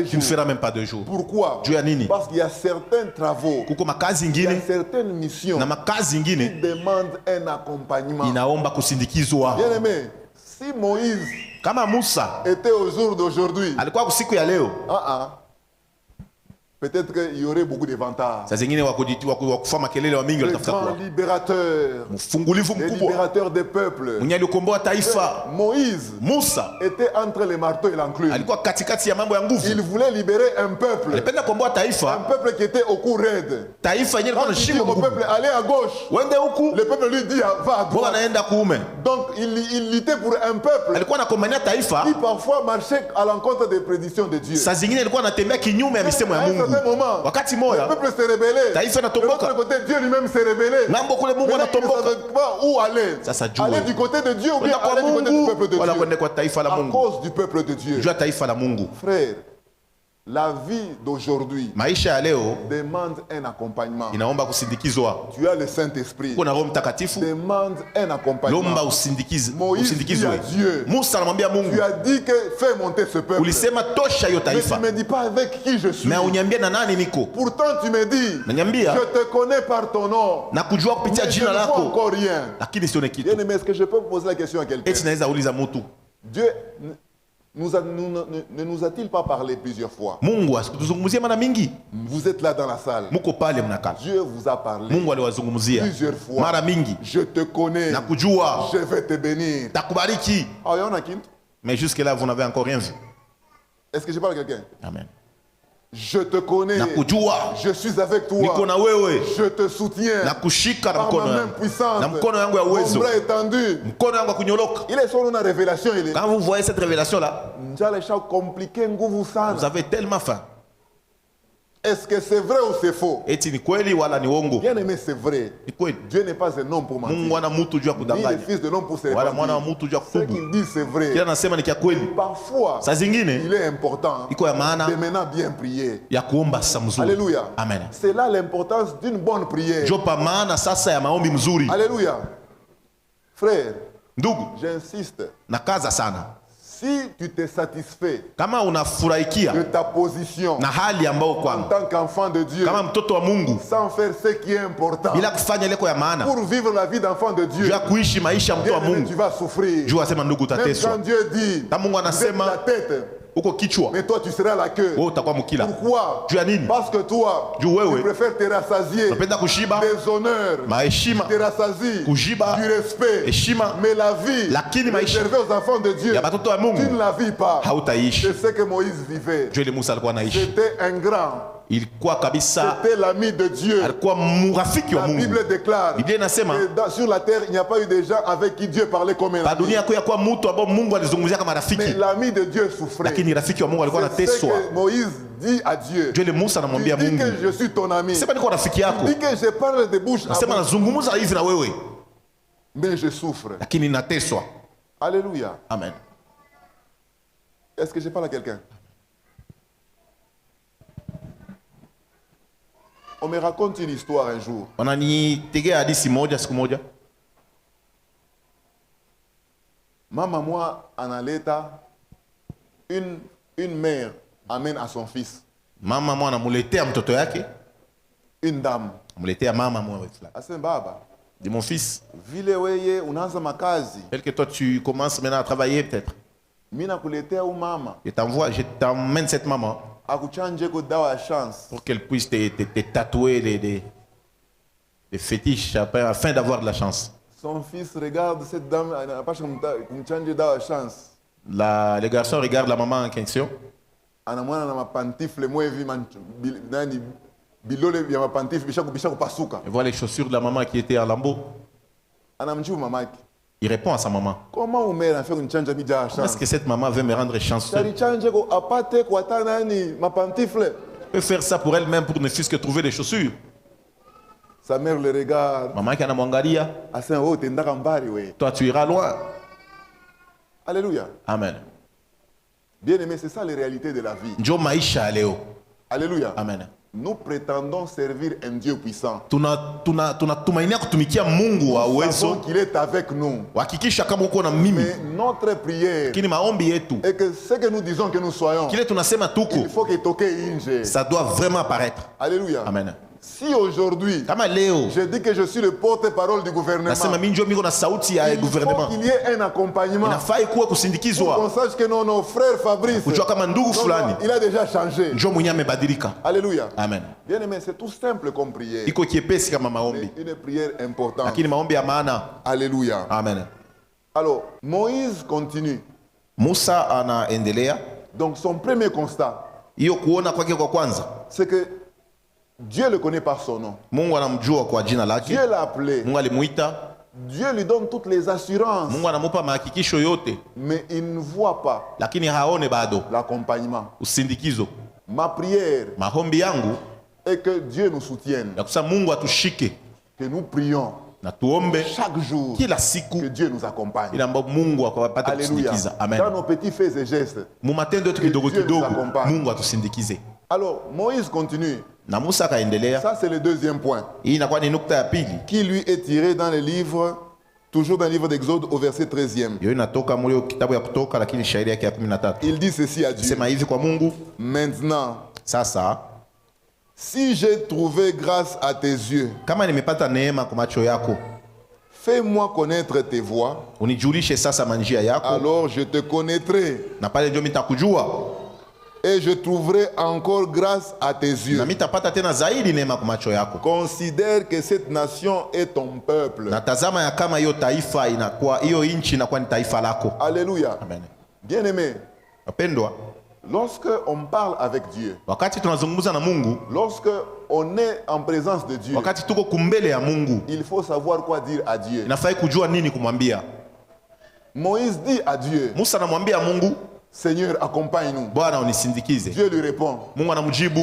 tu ne feras même pas 2 jours. Pourquoi? Juu ya nini? Parce qu'il y a certains travaux, Kuko makazi il y a ingine certaines missions na makazi qui ingine demandent un accompagnement. inaomba kusindikizwa. Bien aimé, si Moïse Kama Musa était au jour d'aujourd'hui, alikuwa siku ya leo, peut-être qu'il y aurait beaucoup de vantards. saa zingine wakufa makelele wa mingi Le walitafuta grand kwa libérateur, mfungulivu le mkubwa libérateur des peuples. mwenye alikomboa taifa. Moïse Musa était entre les marteaux et l'enclume. alikuwa katikati ya mambo ya Il nguvu, voulait libérer un peuple. alipenda kukomboa Un taifa, peuple qui était au cou raide. taifa yenyewe Quand ilikuwa na il dit shimo au ngumu, peuple, allez à gauche, wende huku, le peuple lui dit, va à wao droite. wanaenda kuume. Donc il luttait pour un peuple Alikuwa anakombania taifa, qui parfois marchait à l'encontre des prédictions de Dieu. saa zingine alikuwa anatembea kinyume ya misemo ya À un Mungu. certain moment, Wakati le moja peuple s'est rebellé. taifa De l'autre inatomboka, côté, Dieu lui-même s'est rebellé. ngambo kule Mungu Maintenant, il ne anatomboka. savait pas où aller. Sasa jue. Aller du côté de Dieu ou bien Kwenda kwa aller du côté du peuple de Mungu wala Dieu. kwenda kwa taifa la À Mungu. cause du peuple de Dieu. Juu ya taifa la Mungu. Frère, la vie d'aujourd'hui Maisha ya leo demande un accompagnement. inaomba kusindikizwa. Tu as le Saint-Esprit. Kuna Roho Mtakatifu, Demande un accompagnement. lomba Moïse usindikizwe. dit à Dieu, Musa anamwambia tu Mungu, as dit que fais monter ce peuple. ulisema tosha hiyo Mais tu taifa, ne me dis pas avec qui je suis. na uniambia na nani niko. Pourtant tu me dis, Nanyambia je te connais par ton nom. na kujua kupitia Mais je jina ne vois lako, encore rien. lakini sione kitu. Bien aimé, est-ce que je peux poser la question à quelqu'un? Eti naweza uliza mtu, Dieu ne nous a-t-il pas parlé plusieurs fois? Mungu asikutuzungumzie mara mingi? Vous êtes là dans la salle. Muko pale mnakaa, Dieu vous a parlé Mungu aliwazungumzia plusieurs fois. mara mingi. Je te connais. Na kujua Je vais te bénir. takubariki, Ah, il y en a qui? mais jusque là vous n'avez encore rien vu. Est-ce que je parle à quelqu'un? Amen. Je te connais. Na kujua Je suis avec niko toi. na wewe, Je te soutiens. na kushika na Par mkono ma main yangu, puissante. na mkono yangu ya Mon uwezo, bras étendu. mkono yangu ya kunyoloka. Il est sur une révélation. Il est. Quand vous voyez cette révélation là, Njale sha compliqué nguvu vous sana. avez tellement faim. Est-ce que c'est vrai ou c'est faux? Eti ni kweli wala ni uongo? Bien aimé, c'est vrai. Ni kweli. Dieu n'est pas un homme pour mentir. Mungu ana mtu juu ya Ni le kudanganya, fils de l'homme pour se wala mwana wa répandre. mtu juu ya Ce kutubu. qu'il dit, c'est vrai. Kila nasema ni kia kweli. Parfois, Saa zingine il est important iko ya maana de maintenant bien prier. ya kuomba sasa mzuri. Alléluia. Amen. C'est là l'importance d'une bonne prière. Jo pa maana sasa ya maombi mzuri. Alléluia. Frère, Ndugu, j'insiste. nakaza sana. Si tu te satisfais Kama unafurahikia de ta position na hali ambayo en kwamba tant qu'enfant de Dieu, kama mtoto wa Mungu, sans faire ce qui est important, bila kufanya ile ya maana, pour vivre la vie d'enfant de juu Dieu, ya kuishi maisha ya mtoto wa bien aimé, tu Mungu, vas souffrir. juu asema ndugu Même utateswa. quand Dieu dit, Ta Mungu vous êtes anasema la tête, uko kichwa, mais toi tu seras la queue. wewe utakuwa mkila. Pourquoi? Juu ya nini? Parce que toi, Juu wewe tu préfères te rassasier unapenda kushiba, des honneurs, maheshima, te rassasies kujiba, du respect, heshima, mais la vie lakini maisha réservée aux enfants de Dieu, ya watoto wa tu ne Mungu la vis pas. hautaishi. C'est ce que Moïse vivait. Juu ile Musa alikuwa anaishi. C'était un grand ilikuwa kabisa C'était l'ami de Dieu. alikuwa mrafiki wa La Mungu. Bible déclare Biblia inasema que sur la terre, il n'y a pas eu de gens avec qui Dieu parlait comme un pa ami. dunia kwa mtu ambao Mungu alizungumzia kama Mais rafiki, l'ami de Dieu souffrait. lakini rafiki wa Mungu alikuwa C'est ce anateswa. que Moïse dit à Dieu. Ndio ile Musa Il anamwambia dit Mungu, que je suis ton ami. sema niko rafiki Il yako, dit que je parle de bouche à sema bouche, nazungumza hivi na wewe, mais je souffre. lakini nateswa. Alléluia. Amen. Est-ce que je parle à quelqu'un? On me raconte une histoire un jour. Wananitegea hadithi moja siku moja. Mama moi analeta une mère amène à son fils Mama mwana muletea mtoto yake, une dame. muletea mama mwana fulani. Asema baba, Dis mon fils, vile weye unaanza makazi, tel que toi tu commences maintenant à travailler peut-être. mimi nakuletea u mama Je t'emmène cette maman akuchanje ko dawa ya chance. pour qu'elle puisse te tatouer des fétiches afin d'avoir de la chance. Son fils regarde cette dame anapasha kumchanje dawa ya chance. Les garçons regardent la maman en question. Anamwana na mapantifle mwevi nani bilole ya mapantifle bisha kupasuka. Il voit les chaussures de la maman qui étaient en lambeaux. Anamjibu mamake, Il répond à sa maman. comment umera afika kunchanja mi dawa ya Est-ce chance? que cette maman veut me rendre chanceux? Tari chanje ko apate kwa hata nani mapantifle. Elle peut faire ça pour elle-même pour ne fût-ce que trouver des chaussures. Sa mère le regarde. Maman qui a mwangalia, Asema wewe utendaka mbali we. toi tu iras loin. Alléluia. Amen. Bien aimé, c'est ça les réalités de la vie. Njo maisha leo. Alléluia. Amen. Nous prétendons servir un Dieu puissant. Tunatumainia kutumikia Mungu wa Nous uwezo. savons qu'il est avec nous. Hakikisha kama uko na mimi. Mais notre prière Kini maombi yetu. est que ce que nous disons que nous soyons, Kile tunasema tuko. il faut que toke inje. Ça doit vraiment apparaître. Alléluia. Amen. Si aujourd'hui, Kama leo je dis que je suis le porte-parole du gouvernement, nasema mimi ndio miko na sauti ya il faut gouvernement. qu'il y ait un accompagnement. Inafai kuwa Pour qu'on kusindikizwa. sache que non, nos frères Fabrice, Kujua kama ndugu non, fulani il a déjà changé. njo mwenye amebadilika. Alléluia. Amen. Bien aimé, c'est tout simple comme prière. Iko kiepesi kama maombi. Mais une prière importante. Lakini maombi ya maana. Alléluia. Amen. Alors, Moïse continue. Musa anaendelea. Donc, son premier constat, Hiyo kuona kwake kwa kwanza. c'est que Dieu le connaît par son nom. Mungu anamjua kwa jina lake. Dieu l'a appelé. Mungu alimuita. Dieu lui donne toutes les assurances. Mungu anamupa mahakikisho yote, Mais il ne voit pas lakini haone bado l'accompagnement. usindikizo. Ma prière Maombi yangu est que Dieu nous soutienne. ya kusema Mungu atushike Que nous prions na tuombe chaque jour kila que siku Dieu nous accompagne. ili ambapo Mungu akapate Alléluia. kusindikiza. Amen. Dans nos petits faits et gestes. Mu matendo yetu kidogo Dieu nous kidogo accompagne. Mungu atusindikize. Alors, Moïse continue. Na Musa akaendelea. Ça, c'est le deuxième point. Hii inakuwa ni nukta ya pili. Qui lui est tiré dans le livre, toujours dans le livre d'Exode, au verset 13e. Hiyo inatoka mule kitabu ya Kutoka, lakini shairi yake ya 13. Il dit ceci à Dieu. Sema hivi kwa Mungu, Maintenant, sasa si j'ai trouvé grâce à tes yeux, kama nimepata neema kwa macho yako, fais-moi connaître tes voies, unijulishe sasa manjia yako, alors je te connaîtrai na pale ndio mitakujua et je trouverai encore grâce à tes yeux. na mitapata tena zaidi neema kwa macho yako. Considère que cette nation est ton peuple. Na tazama ya kama hiyo taifa inakuwa, hiyo nchi inakuwa ni taifa lako. Alléluia. Amen. Bien-aimé, Wapendwa, lorsque on parle avec Dieu, wakati tunazungumza na Mungu, lorsque on est en présence de Dieu, wakati tuko kumbele ya Mungu, il faut savoir quoi dire à Dieu. inafai kujua nini kumwambia. Moïse dit à Dieu, Musa anamwambia Mungu, Seigneur, accompagne-nous. Bwana unisindikize. Dieu lui répond, Mungu anamjibu,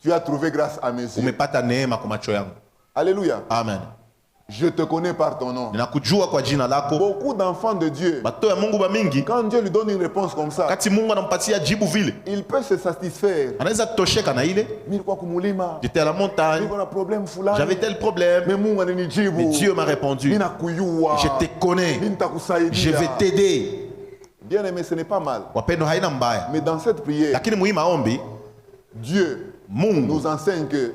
tu as trouvé grâce à mes yeux. umepata neema kwa macho yangu. Alléluia. Amen. Je te connais par ton nom. Ninakujua kwa jina lako. Beaucoup d'enfants de Dieu, Bato ya Mungu ba mingi, quand Dieu lui donne une réponse comme ça, kati Mungu anampatia jibu vile, il peut se satisfaire. anaweza tosheka na ile, Nilikuwa kumulima, j'étais à la montagne, nilikuwa na problème fulani. j'avais tel problème, Mais Mungu ananijibu. mais Dieu m'a répondu, Mimi nakujua. je te connais, Mimi nitakusaidia. je vais t'aider. Bien aimé, ce n'est pas mal. Wapendo, haina mbaya, Mais dans cette prière, lakini muhimu maombi, Dieu Mungu nous enseigne que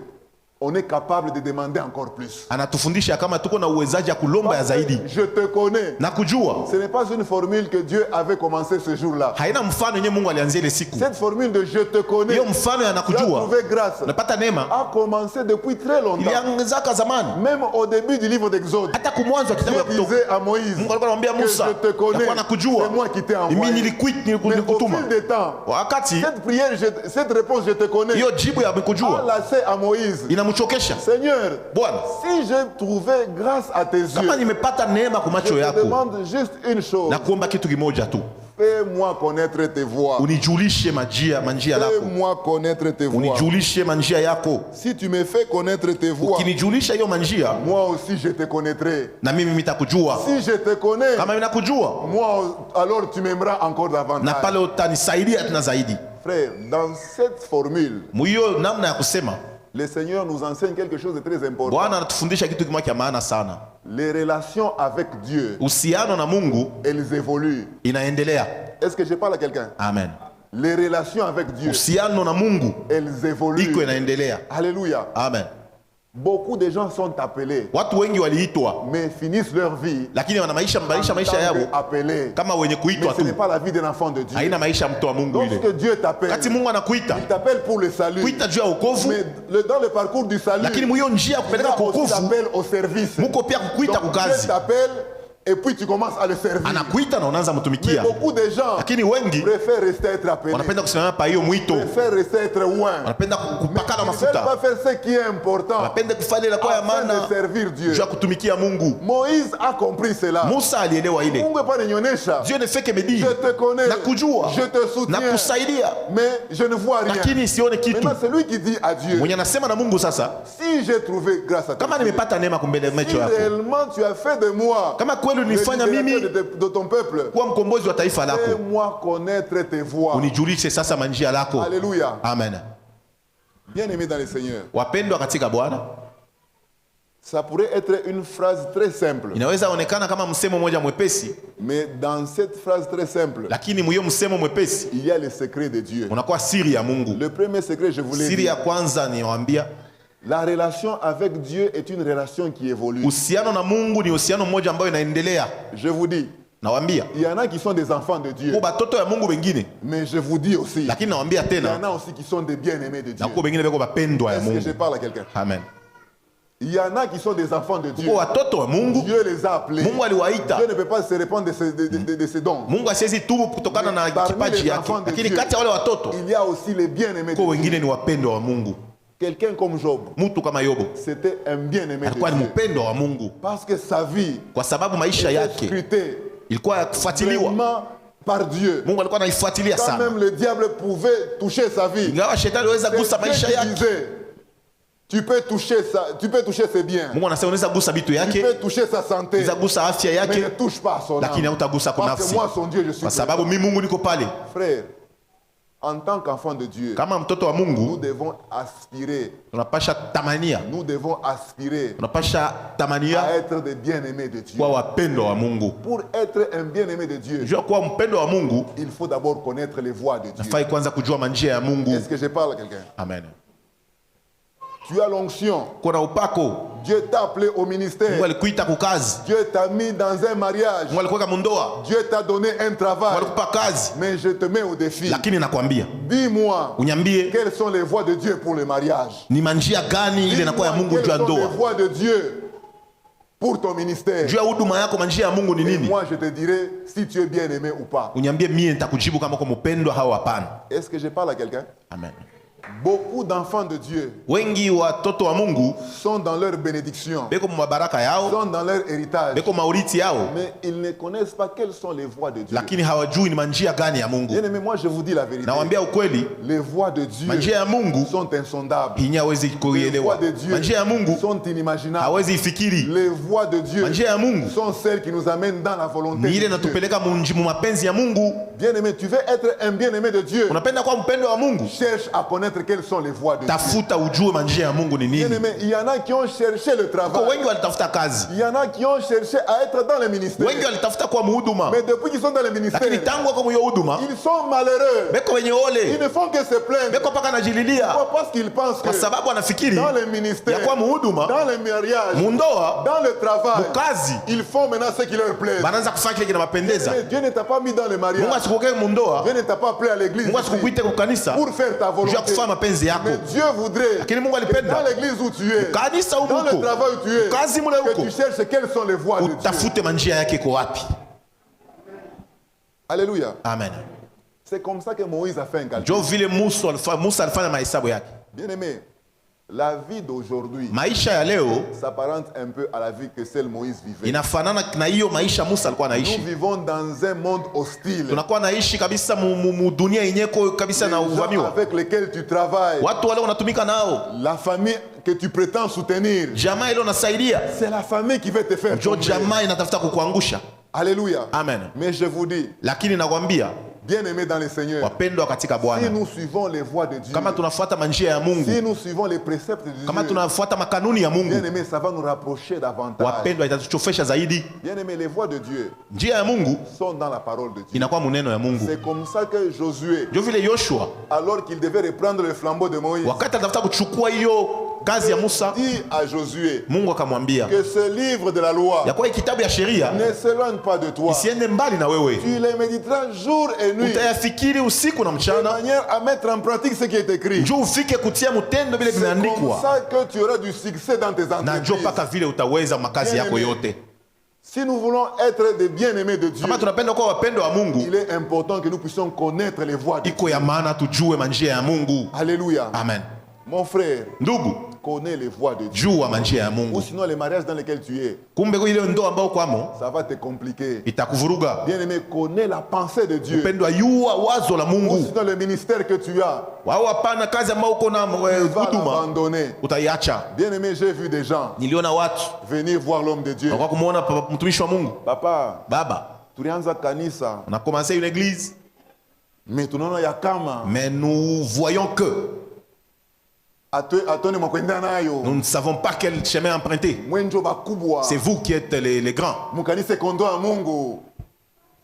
on est capable de demander encore plus. Anatufundisha kama tuko na uwezaji ya kulomba ya zaidi. Je te connais. Na kujua. Ce n'est pas une formule que Dieu avait commencé ce jour-là. Haina mfano yenye Mungu alianzia ile siku. Cette formule de je te connais. Hiyo mfano ya nakujua. Tu as trouvé grâce. Unapata neema. A commencé depuis très longtemps. Ilianza zamani. Même au début du livre d'Exode. Hata kumwanzo kitabu ya Dieu disait à Moïse. Mungu alikuwa anamwambia Musa. Je te connais. C'est moi qui t'ai envoyé. Mimi nilikutuma. Au fil des temps. Wakati cette prière, cette réponse je te connais. Hiyo jibu ya kujua. A laissé à Moïse. Inamchokesha. Seigneur, Bwana, si j'ai trouvé grâce à tes yeux, kama nimepata neema kwa macho je te yako, demande juste une chose. na kuomba kitu kimoja tu. Fais-moi connaître tes voies. Unijulishe manjia yako. Fais-moi connaître tes voies. Unijulishe manjia yako. Si tu me fais connaître tes voies, ukinijulisha hiyo manjia, moi aussi je te connaîtrai. Na mimi nitakujua. Si je te connais, kama ninakujua, moi alors tu m'aimeras encore davantage. Na pale utanisaidia tena zaidi. Frère, dans cette formule, muyo namna ya kusema, le Seigneur nous enseigne quelque chose de très important. Bwana anatufundisha kitu kimoja cha maana sana. Les relations avec Dieu, uhusiano na Mungu, elles évoluent. Inaendelea. Est-ce que je parle à quelqu'un? Amen. Les relations avec Dieu, uhusiano na Mungu, elles évoluent. Iko inaendelea. Alléluia. Amen. Beaucoup de gens sont appelés, watu wengi waliitwa, mais finissent leur vie, lakini wana maisha yao kama wenye kuitwa tu. Ce n'est pas la vie d'un enfant de Dieu. Haina maisha mtu wa Mungu ile. Lorsque Dieu t'appelle, kati Mungu anakuita, il t'appelle pour le salut. Kuita juu ya wokovu, mais dans le parcours du salut, lakini mwiyo njia ya kupeleka kwa wokovu, t'appelle au service. Muko pia kukuita kwa kazi. Dieu t'appelle et puis tu commences à le servir. Anakuita na unaanza mtumikia. Mais beaucoup de gens lakini wengi préfèrent rester être appelés. Wanapenda kusimama pa hiyo mwito. Préfèrent rester être loin. Wanapenda kupakana mafuta. Ils ne veulent pas faire ce qui est important. Wanapenda kufanya ile kwa maana de servir Dieu. Jua kutumikia Mungu. Moïse a compris cela. Musa alielewa ile. Mungu hapa nionyesha. Dieu ne fait que me dire. Je te connais. Na kujua. Je te soutiens. Na kusaidia. Mais je ne vois rien. Lakini sione kitu. Maintenant c'est lui qui dit à Dieu. Mwenye anasema na Mungu sasa. Si j'ai trouvé grâce à toi. Kama nimepata neema kumbele macho yako. Si réellement tu as fait de moi. Kama kweli unifanya mimi de ton peuple, kuwa mkombozi wa taifa lako, fais-moi connaître tes voies. Unijulishe sasa manjia lako. Alléluia. Amen. Bien-aimés dans le Seigneur, wapendwa katika Bwana, ça pourrait être une phrase très simple. Inaweza onekana kama msemo moja mwepesi, mais dans cette phrase très simple, lakini mwiyo msemo mwepesi, il y a le secret de Dieu. Unakuwa siri ya Mungu. Le premier secret, je voulais dire. Siri ya kwanza niwaambia, la relation avec Dieu est une relation qui évolue. Uhusiano na Mungu ni uhusiano mmoja ambao inaendelea. Je vous dis, nawaambia, il y en a qui sont des enfants de Dieu. Kwa batoto ya Mungu wengine. Mais je vous dis aussi, lakini nawaambia tena, il y en a aussi qui sont des bien-aimés de Dieu. Na kwa wengine beko bapendwa ya Mungu. Est-ce que je parle à quelqu'un? Amen. Il y en a qui sont des enfants de Dieu. Kwa watoto wa Mungu, Dieu les a appelés. Mungu aliwaita. Dieu ne peut pas se répandre de ses dons. Mungu asiwezi tu kutokana na kipaji yake. Lakini kati ya wale watoto, il y a aussi les bien-aimés de Dieu. Kwa wengine ni wapendwa wa Mungu. Quelqu'un comme Job, mtu kama Yobu, c'était un bien-aimé de Dieu. Alikuwa ni mpendwa wa Mungu. Parce que sa vie, kwa sababu maisha yake ilikuwa ya kufuatiliwa par Dieu. Mungu alikuwa anaifuatilia sana. Quand même le diable pouvait toucher sa vie. Ingawa shetani aliweza gusa maisha yake. Tu peux toucher ses biens. Mungu anasema unaweza gusa vitu yake. Tu peux toucher sa santé. Unaweza gusa afya yake. Mais ne touche pas son âme. Lakini hautagusa kwa nafsi. Parce que moi son Dieu je suis. Kwa sababu mimi Mungu niko pale. Frère, en tant qu'enfant de Dieu, kama mtoto wa Mungu, nous devons aspirer. Tunapasha tamania. Nous devons aspirer. Tunapasha tamania à être des bien-aimés de Dieu. Kwa wapendwa wa Mungu. Pour être un bien-aimé de Dieu, jua kuwa mpendwa wa Mungu, il faut d'abord connaître les voies de Dieu. Nafai kwanza kujua manjia ya Mungu. Est-ce que je parle à quelqu'un? Amen. Tu as l'onction. Kuna upako. Dieu t'a appelé au ministère. Mungu alikuita kwa kazi. Dieu t'a mis dans un mariage. Mungu alikuweka mundoa. Dieu t'a donné un travail. Mungu alikupa kazi. Mais je te mets au défi. Lakini nakwambia, dis-moi, unyambie, quelles sont les voies de Dieu pour le mariage? Ni manjia gani ile inakuwa ya Mungu juu ya ndoa? Quelles sont les voies de Dieu pour ton ministère? Juu ya huduma yako manjia ya Mungu ni nini? Moi je te dirai si tu es bien aimé ou pas. Unyambie mie nitakujibu kama uko mpendwa au hapana. Est-ce que je parle à quelqu'un? Amen. Beaucoup d'enfants de Dieu wengi watoto wa Mungu sont dans leur bénédiction, beko mabaraka yao, sont dans leur héritage, beko mauriti yao, mais ils ne connaissent pas quelles sont les voies de Dieu. Lakini hawajui ni manjia gani ya Mungu. Bien aimé, moi je vous dis la vérité. Nawaambia ukweli, les voies de Dieu manjia ya Mungu sont insondables. Hawezi les voies de Dieu manjia ya Mungu sont inimaginables. Hawezi ifikiri. Les voies de Dieu manjia ya Mungu sont celles qui nous amènent dans la volonté ni ile de Dieu. natupeleka mu mapenzi ya Mungu. Bien aimé, tu veux être un bien aimé de Dieu. Unapenda kuwa mpendwa wa Mungu? Cherche à connaître connaître quelles sont les voies de Dieu. Tafuta ujue manjia ya Mungu ni nini. Bien-aimé, il y en a qui ont cherché le Kwa travail. wengi walitafuta kazi. Il y en a qui ont cherché à être dans le ministère. Wengi walitafuta kuwa mhuduma. Mais depuis qu'ils sont dans le ministère, Lakini tangu wako myo huduma, ils sont malheureux. beko wenye Ils ole. ne font que se plaindre. Beko paka najililia. Pourquoi? Parce qu'ils pensent Kwa que sababu anafikiri dans le ya ministère, kuwa mhuduma, dans le mariage, mundoa, dans le travail, mukazi, ils font maintenant ce qui leur plaît. banaanza kufanya kile kinawapendeza. Mais Dieu ne t'a pas mis dans le Mungu mariage. asikuweke mundoa, Dieu ne t'a pas appelé à l'église Mungu ici asikukuite kwa kanisa pour faire ta juu ya volonté. kufanya mapenzi yako. Mais Dieu voudrait Lakini Mungu que dans alipenda l'église où tu es, kanisa dans le huko, travail où tu es, kazi mule que huko, tu cherches quelles sont les voies de Dieu. utafute manjia yake iko wapi. Alléluia. Amen. C'est comme ça que Moïse a fait un calcul. Jo vile Musa alifanya mahesabu yake. Bien-aimé, la vie d'aujourd'hui Maisha ya leo s'apparente un peu à la vie que seul Moïse vivait. inafanana na hiyo maisha Musa alikuwa Nous anaishi. vivons dans un monde hostile. Tunakuwa naishi kabisa mu dunia yenyeko kabisa Les na gens uvamiwa. avec lesquels tu travailles, Watu wale unatumika nao, la famille que tu prétends soutenir, jamaa ile unasaidia, c'est la famille qui va te faire ndio tomber. jamaa inatafuta kukuangusha. Alléluia. Amen. Mais je vous dis, Lakini nakwambia bien-aimés dans le Seigneur, wapendwa katika si Bwana, nous suivons les voies de Dieu, kama tunafuata manjia ya Mungu, si nous suivons les préceptes de kama Dieu, tunafuata makanuni ya Mungu, bien-aimés, ça va nous rapprocher davantage. wapendwa, itatuchofesha zaidi. Bien-aimés, les voies de Dieu Njia ya Mungu sont dans la parole de Dieu. inakuwa muneno ya Mungu. C'est comme ça que Josué, Ndio vile Yoshua alors qu'il devait reprendre le flambeau de Moïse, wakati anatafuta kuchukua hiyo kazi ya Musa, dit à Josué Mungu akamwambia que ce livre de la loi ya kuwa kitabu ya sheria ne s'éloigne pas de toi. isiende mbali na wewe, Tu les méditeras jour et nuit, utayafikiri usiku na de mchana, manière à mettre en pratique ce qui est écrit. njoo ufike kutia mutendo vile C'est comme vimeandikwa, ça que tu auras du succès dans tes na njoo entreprises. mpaka vile utaweza makazi yako yote. Si nous voulons être des bien-aimés de Dieu, Kama tunapenda kuwa wapendo wa Mungu, il est important que nous puissions connaître les voies de Dieu. iko ya maana tujue manjia ya Mungu. Alléluia. Amen. Mon frère, Ndugu, connais les voies de Dieu. jua manjia ya Ou Mungu. sinon les mariages dans lesquels tu es, Kumbe ile ndoa ambao kwamo ça va te compliquer. itakuvuruga. Bien-aimé, connais la pensée de Dieu. Upendo yua wazo la Ou Mungu. sinon le ministère que tu as, Wao hapana kazi ambao uko na tu vas huduma l'abandonner. utaiacha. Bien-aimé, j'ai vu des gens Niliona watu venir voir l'homme de Dieu. kwa kumuona mtumishi wa Mungu, Papa, baba, tulianza kanisa, on a commencé une église, mais tunaona ya kama mais nous voyons que atone mwakwenda nayo nous ne savons pas quel chemin emprunter. mwenjo bakubwa C'est vous qui êtes les grands. mukanise kondo ya Mungu,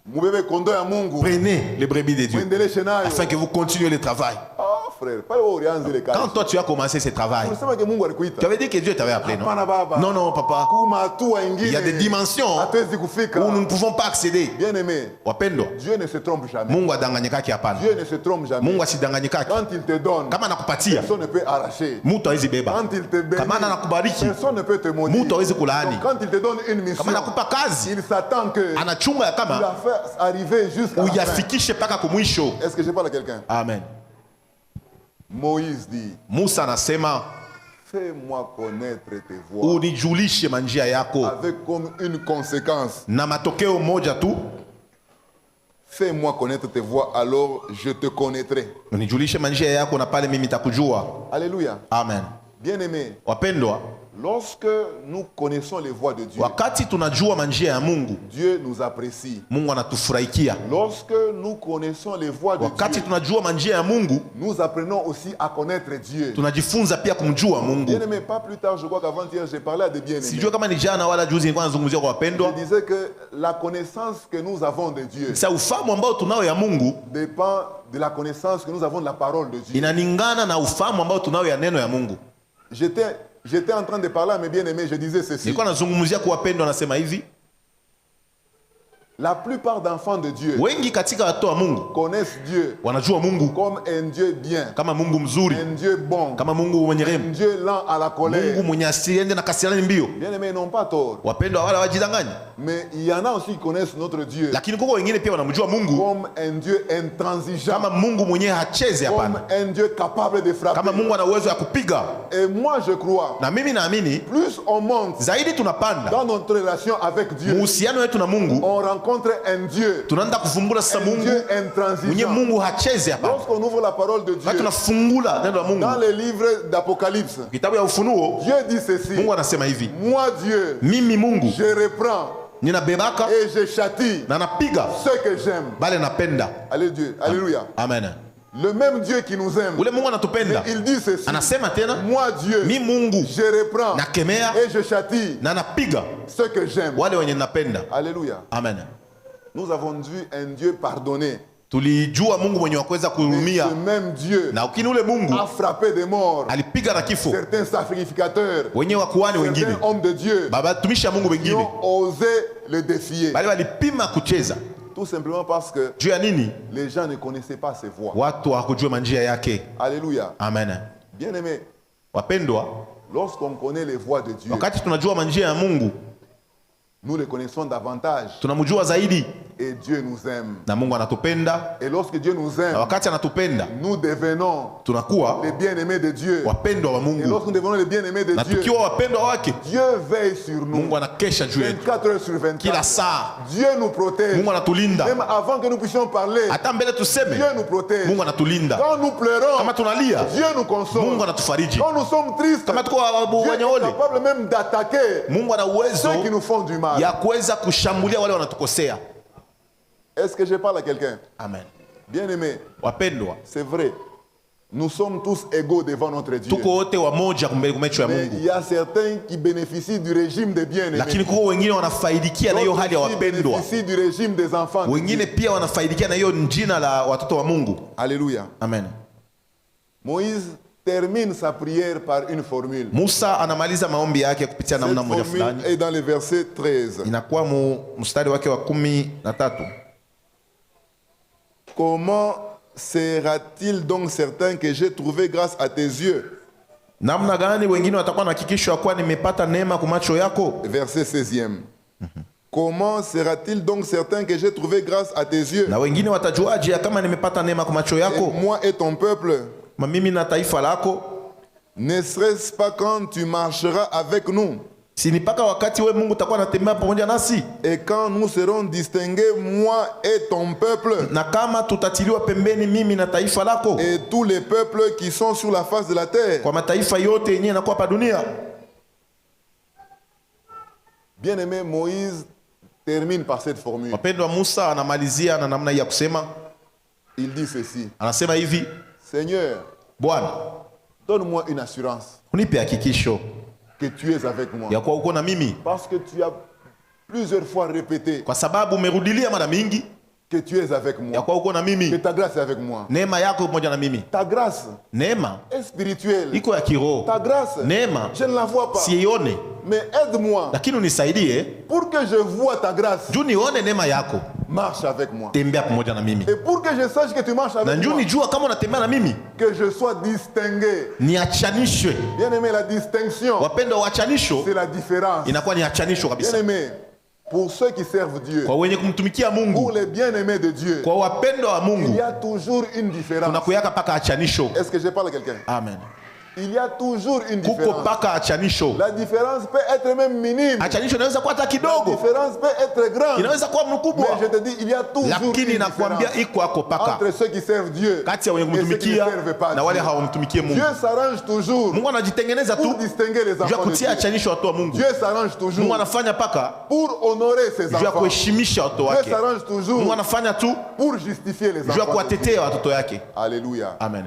mubebe kondo ya Mungu, Prenez les brebis de Dieu mwendeleshe nayo. afin que vous continuez le travail. Ah frère, pale wewe ulianza ile kazi. Quand toi tu as commencé ce travail, Unasema ke Mungu tu alikuita. avais dit que Dieu t'avait appelé, non? Hapana baba. Non, non, papa. Kuma hatua ingine. Il y a des dimensions hatuwezi kufika. où nous ne pouvons pas accéder. Bien aimé, Wapendwa, Dieu ne se trompe jamais. Mungu adanganyikaki hapana. Dieu ne se trompe jamais. Mungu asidanganyikaki. Quand il te donne, Kama anakupatia, personne ne peut arracher. mtu hawezi beba. Quand il te bénit, Kama anakubariki, personne ne peut te maudire. mtu hawezi kulaani. Donc, quand il te donne une mission, Kama anakupa kazi, il s'attend que anachunga ya tu kama la fasses arriver jusqu'à la fin. uyafikishe mpaka kumwisho. Est-ce que je parle à quelqu'un? Amen. Moïse dit, Musa anasema fais-moi connaître tes voies. unijulishe manjia yako, Avec comme une conséquence, na matokeo moja tu, fais-moi connaître tes voies, alors je te connaîtrai. unijulishe manjia yako na pale mimi nitakujua. Alléluia. Amen. Bien-aimé, Wapendwa, lorsque nous connaissons les voies de Dieu, wakati tunajua manjia ya Mungu, Dieu nous apprécie. Mungu anatufurahikia. Lorsque nous connaissons les voies de Wakati Dieu, tunajua manjia ya Mungu, nous apprenons aussi à connaître Dieu. tunajifunza pia kumjua Mungu. Bien-aimé, pas plus tard, je crois qu'avant-hier, j'ai parlé à des bien-aimés. Sijua kama ni jana wala juzi nilikuwa nazungumzia kwa wapendwa. Je disais que la connaissance que nous avons de Dieu Sasa ufahamu ambao tunao ya Mungu dépend de la connaissance que nous avons de la parole de Dieu. inalingana na ufahamu ambao tunao ya neno ya Mungu. J'étais en train de parler à mes bien-aimés, je disais ceci. Nilikuwa nazungumzia kwa wapendwa, nasema hivi, La plupart d'enfants de Dieu wengi katika watoto wa Mungu connaissent Dieu wanajua Mungu comme un Dieu bien, kama Mungu mzuri, un Dieu bon, kama Mungu mwenye un rehema, Dieu lent à la Mungu colère. mwenye asiende na kasirani mbio. Bien-aimés, ils n'ont pas tort. Wapendwa wala wajidanganya, Mais il y en a aussi qui connaissent notre Dieu lakini kuko wengine pia wanamjua Mungu comme un Dieu intransigeant, kama Mungu mwenye hacheze, comme hapana, un Dieu capable de frapper. kama Mungu ana uwezo ya kupiga. Et moi, je crois, Na mimi naamini plus on monte zaidi tunapanda dans notre relation avec Dieu, muhusiano wetu na Mungu, on rencontre un Dieu, tunaenda kufumbula sasa un Mungu Dieu mwenye intransigeant. Mungu hacheze, hapana. Lorsqu'on ouvre la parole de Wakati Dieu, tunafungula neno la dans Mungu, les livres d'Apocalypse, kitabu ya Ufunuo, Dieu dit ceci: Mungu anasema hivi, moi Dieu, mimi Mungu je reprends ninabebaka et je châtie na napiga ceux que j'aime. bale napenda. Alléluia. Alléluia. Amen. Le même Dieu qui nous aime. ule Mungu anatupenda Il dit ceci. anasema tena, Moi Dieu, mi Mungu je reprends nakemea et je châtie na napiga ceux que j'aime. wale wenye napenda. Alléluia. Amen. Nous avons vu un Dieu pardonner. Tulijua Mungu mwenye wakuweza Mais kuhurumia, ce même Dieu na ukini ule Mungu a frappé des morts alipiga na kifo certains sacrificateurs, wenye wakuhani wengine, certains hommes de Dieu baba tumisha Mungu qui wengine ont osé le défier. bali walipima kucheza. Tout simplement parce que Juu ya nini? les gens ne connaissaient pas ses voies. Watu hawakujua manjia yake. Alléluia. Amen. Bien-aimés, Wapendwa, lorsqu'on connaît les voies de Dieu, wakati tunajua manjia ya Mungu nous les connaissons davantage tunamjua zaidi, et Dieu nous aime. na Mungu anatupenda, Et lorsque Dieu nous na aime, wakati anatupenda nous devenons tunakuwa les bien-aimés de Dieu. wapendwa wa Et Mungu, lorsque nous devenons les bien-aimés de na Dieu, tukiwa wapendwa wake Dieu veille sur nous Mungu anakesha juu yetu 24 heures sur kila 24. saa. Dieu nous protège. Mungu anatulinda Même avant que nous puissions parler, hata mbele tuseme, Dieu nous protège. Mungu anatulinda. Quand nous pleurons, Kama tunalia, Dieu nous console. Mungu anatufariji. Quand nous sommes tristes, Kama tuko Dieu wenye est ole, capable même d'attaquer Mungu ana uwezo ceux qui nous font du mal. ya kuweza kushambulia wale wanatukosea. Est-ce que je parle à quelqu'un? Amen. Bien-aimé, Wapendwa, c'est vrai. Nous sommes tous égaux devant notre Dieu. tuko wote wamoja mbele ya Mais il Mungu, y a certains qui bénéficient du régime des bien-aimés. lakini kuko wengine wanafaidikia na hiyo hali ya D'autres aussi wapendwa, bénéficient du régime des enfants de wengine Dieu. pia wanafaidikia na hiyo jina la watoto wa Mungu. Alléluia. Amen. Moïse termine sa prière par une formule. Musa anamaliza maombi yake kupitia Cette namna moja formule fulani, est dans le verset 13. inakuwa mstari wake wa 13. Comment sera-t-il donc certain que j'ai trouvé grâce à tes yeux? Namna gani wengine watakuwa na hakikisho ya kuwa nimepata neema kwa macho yako? Verset 16e. Comment sera-t-il donc certain que j'ai trouvé grâce à tes yeux? Na wengine watajuaje ya kama nimepata neema kwa macho Et yako? moi et ton peuple, Mimi na taifa lako, ne serait-ce pas quand tu marcheras avec nous si ni mpaka wakati we Mungu utakuwa unatembea pamoja nasi, et quand nous serons distingués, moi et ton peuple, na kama tutatiliwa pembeni mimi na taifa lako et tous les peuples qui sont sur la face de la terre. kwa mataifa yote yenyewe yanakuwa hapa dunia. Bien-aimé, Moïse termine par cette formule. Wapendwa, Musa anamalizia na namna hii ya kusema, Il dit ceci: anasema hivi: Seigneur, Bwana, donne-moi une assurance unipe hakikisho que tu es avec moi. ya kuwa uko na mimi, Parce que tu as plusieurs fois répété kwa sababu umerudilia mara mingi que tu es avec ya moi, kuwa uko na que mimi, ta grâce est avec moi. neema yako pamoja na mimi. Ta grâce Neema est spirituelle. iko ya kiroho, Ta grâce, neema je ne la vois pas. siione, Mais aide-moi lakini unisaidie pour que je vois ta grâce. juu nione neema yako, Marche avec moi. tembea pamoja na mimi, Et pour que je sache que tu marches na avec njoo moi, nijua kama unatembea na mimi, que je sois distingué. niachanishwe. Bien-aimé, la distinction, Wapendwa, wachanisho c'est la différence. inakuwa ni achanisho kabisa Bien-aimé, pour ceux qui servent Dieu, kwa wenye kumtumikia pour Mungu, les bien-aimés de Dieu, kwa wapendwa wa il Mungu y a toujours une différence. tunakuyaka paka achanisho. Est-ce que je parle à quelqu'un? Amen. Il y a toujours une Kuko différence. paka achanisho. La différence peut être même minime. Achanisho inaweza kuwa hata La kidogo, différence peut être grande. inaweza kuwa Mais mkubwa, je te dis, il y a toujours une lakini différence nakwambia iko ako paka entre ceux qui servent Dieu kati ya wenye et ceux qui ne kumtumikia servent pas na wale Dieu. hawamtumikie Mungu. Dieu s'arrange toujours Mungu anajitengeneza tu pour distinguer les juu ya enfants de kutia Dieu. achanisho watu wa Mungu. Dieu s'arrange Mungu toujours anafanya paka pour honorer ses juu ya enfants. kuheshimisha watoto Dieu wake. s'arrange toujours Mungu anafanya tu pour justifier les juu ya enfants de Dieu. kuwatetea watoto yake. Alléluia. Amen.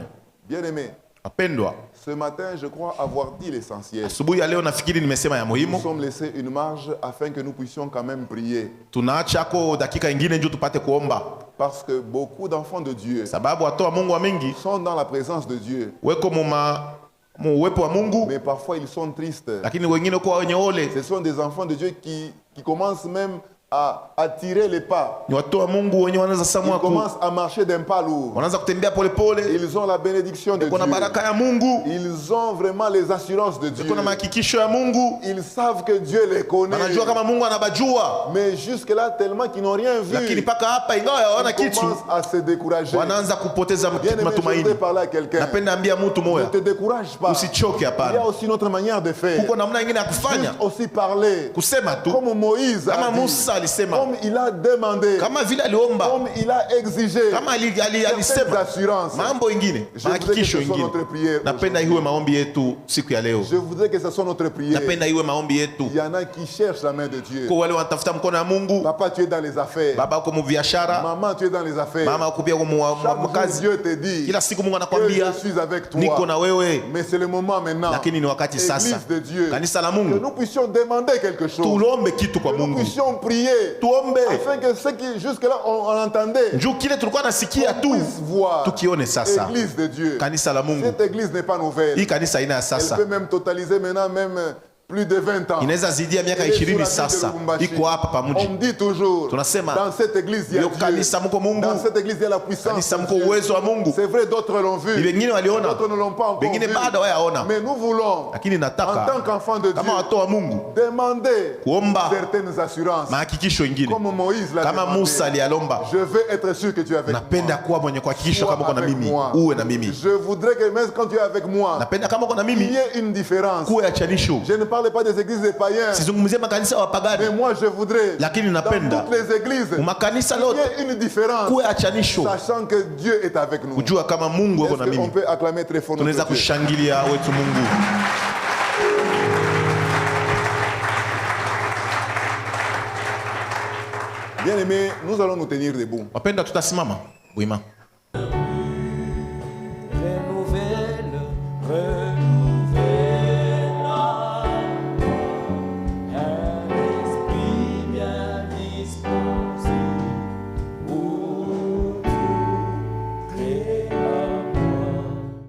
Bien-aimés, Wapendwa, ce matin, je crois avoir dit l'essentiel. asubuhi ya leo nafikiri nimesema ya Nous muhimu. sommes laissés une marge afin que nous puissions quand même prier. Tunaachako dakika ingine juu tupate kuomba, Parce que beaucoup d'enfants de Dieu sababu watoto wa Mungu wa mingi sont dans la présence de Dieu. weko mu uwepo wa Mungu, Mais parfois ils sont tristes. lakini wengine kwa wenye ole Ce sont des enfants de Dieu qui commencent même à tirer les pas. ni watoto wa Mungu wenye wanaweza Ils samua commencent à marcher d'un pas lourd. wanaanza kutembea polepole, Ils ont la bénédiction de kuna Dieu. baraka ya Mungu, Ils ont vraiment les assurances de Dieu. kuna mahakikisho ya Mungu, Ils savent que Dieu les connaît. wanajua kama Mungu anabajua, Mais jusque-là, tellement qu'ils n'ont rien lakini vu, mpaka hapa ingawa hawana ils kitu commencent à se décourager. wanaanza kupoteza Bien-aimé, je matumaini. voudrais parler à quelqu'un. Napenda ambia mtu Ne moya, te décourage pas. usichoke, Il y a hapana. aussi notre manière de faire. Kuko namna nyingine ya kufanya, Juste aussi parler. kusema tu Comme Moïse a kama dit. Musa alisema, comme il a demandé, kama vile aliomba, comme il a exigé kama certaines alisema assurances. mambo ingine, Je voudrais que mahakikisho ce soit ingine. notre prière Napenda iwe maombi yetu siku ya leo. Je voudrais que ce soit notre prière. Napenda iwe maombi yetu. Il y en a qui cherchent la main de Dieu. Kwa wale wanatafuta mkono wa Mungu. Papa, tu es dans les affaires. Baba uko mu biashara. Maman, tu es dans les affaires. Mama uko pia mu kazi. Dieu te dit, kila siku Mungu anakuambia je suis avec toi. Niko na wewe. Mais c'est le moment maintenant. Lakini ni wakati sasa. Église de Dieu. Kanisa la Mungu. Que nous puissions demander quelque chose. Tuombe kitu kwa Que nous Mungu. puissions prier. Tuombe. Afin que ceux qui jusque-là on entendait. Njoo kile tulikuwa nasikia tu. Tukione sasa. Église de Dieu. Kanisa la Mungu. Cette église n'est pas nouvelle. Hii kanisa ina sasa. Elle peut même totaliser maintenant même plus de 20 ans. Inaweza zidia miaka 20 sasa. Iko hapa pamoja. On dit toujours, tunasema dans cette église il y a Dieu. Kanisa mko Mungu. Dans cette église il y a la puissance. Kanisa mko uwezo wa Mungu. C'est vrai, d'autres l'ont vu. Wengine waliona. D'autres ne l'ont pas encore Wengine vu. bado hawayaona. Mais nous voulons, Lakini nataka en tant qu'enfant de Dieu, kama watoto wa Mungu demander kuomba certaines assurances. mahakikisho ingine. Comme Moïse l'a Kama demandé. Musa alialomba. Je veux être sûr que tu es avec moi. Napenda kuwa mwenye kuhakikisha Sois kama uko na avec mimi. moi. Uwe na mimi. Je voudrais que même quand tu es avec moi, Napenda kama uko na il y mimi ait une différence. kuwe achanisho. Je ne parle pas des églises des païens. Sizungumzie makanisa ya wapagani. Mais moi je voudrais, Lakini dans napenda toutes les églises, makanisa il y lote ait une différence, kuwe achanisho. sachant que Dieu est avec nous. Kujua kama Mungu yuko na Est-ce qu'on mimi. peut acclamer très fort Tunaweza notre Dieu? kushangilia wetu Mungu. Bien aimé, nous allons nous tenir debout. Wapenda tutasimama wima.